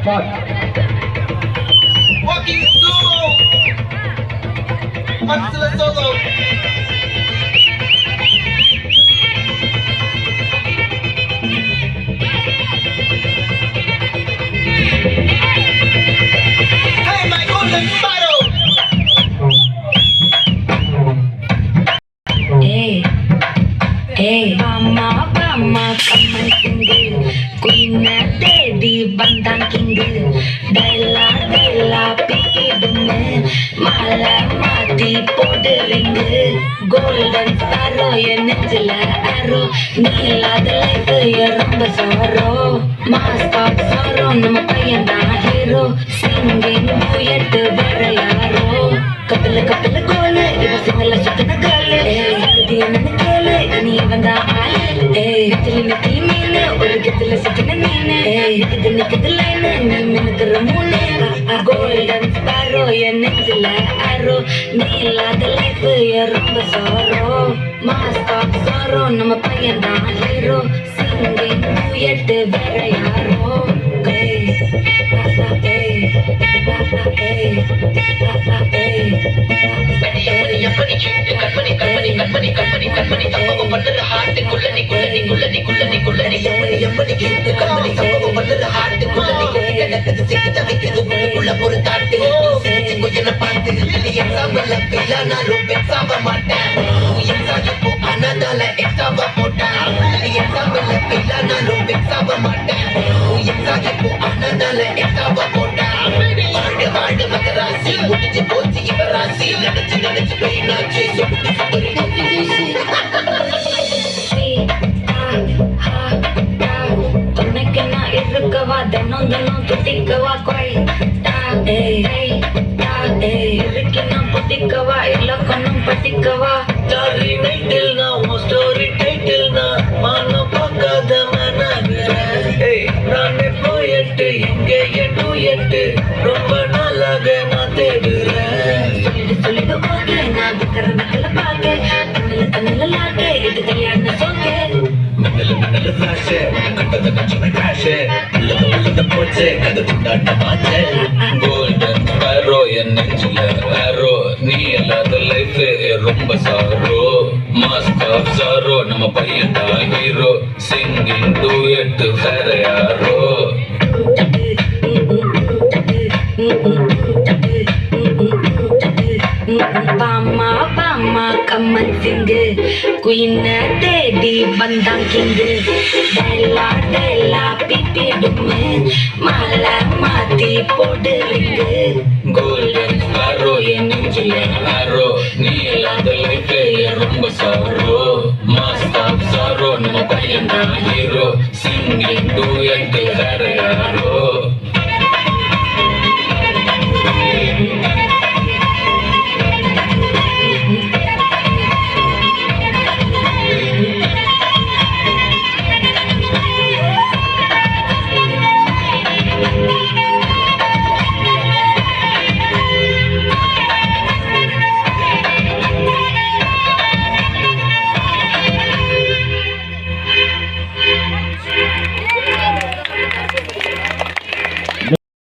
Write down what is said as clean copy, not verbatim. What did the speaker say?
Start. Walking solo. Axel solo. Hey, my golden sparrow. Hey, hey, mama, mama, come and sing it. Queen Daddy, Bandang King. Della, Della, Pipi Dumme. Mala, Mati, Podering. Golden sparrow, என் நெஞ்சில arrow. நீ இல்லாத life ரொம்ப sorrow. Mask of sorrow, நம்ம பையன்தான் hero. Singing duet வேற யாரோ. கப்பல கப்பல கோலு, இவ சிங்கல சுத்தின காலு. இது என்னன்னு கேளு, நீ வந்தா ஆளு. நெத்திலி நெத்திலி மீனு, ஒரு கெத்துல சுத்தின மீனு. இது நிக்குது லைனு, நீ மினுக்குற மூணு. கோல்டன் ஸ்பாரோ, என் நெஞ்சில arrow. நீ இல்லாத life ரொம்ப sorrow. Mask of sorrow, நம்ம பையன்தான் hero. Singing duet வேற யாரோ. வாழ்க மகராசி முடிஞ்சு போச்சு இவ ராசி நினைச்சு நினைச்சு பெயினாச்சு துணைக்கு நான் இருக்கவா தினம் தினம் துட்டிக்கவா கொய்டா இருக்கு நான் புட்டிக்கவா இலக்கணம் பட்டிக்கவா ஸ்டாரி டைட்டில் நான் உன் ஸ்டோரி டைட்டில் நான் மானம் பார்க்காத நானே போயிட்டு இங்கே என் டூயட்டு ரொம்ப நாளாக நான் தேடுறேன் சொல்லிடு ஓகே நான் விக்கிற நகல பாக்க தண்ணில லாக்கே இது கல்யாண சோக்கே மின்னல ஃபிளாஷ் கண்டத கஞ்சமே கிராஷ் உள்ளத போச்சே கதை துண்டாட்டமாச்சே கோல்டன் ஸ்பாரோ என் நெஞ்சில ஆரோ நீ இல்லாத லைஃப் ரொம்ப சாரோ மாஸ்க் ஆஃப் சாரோ நம்ம பையன்டா ஹீரோ சிங்கிங் டூயட் வேற யாரோ Bama Bama come and sing Queen Daddy Bandang King Della Della Pipi Dumme Mala Mati Podering golden sparrow என் நெஞ்சில ஆரோ நீ இல்லாத லைஃப் ரொம்ப சாரோ மாஸ்க் ஆஃப் சாரோ நம்ம பையன்டா ஹீரோ சிங்கிங் டூயட் வேற யாரோ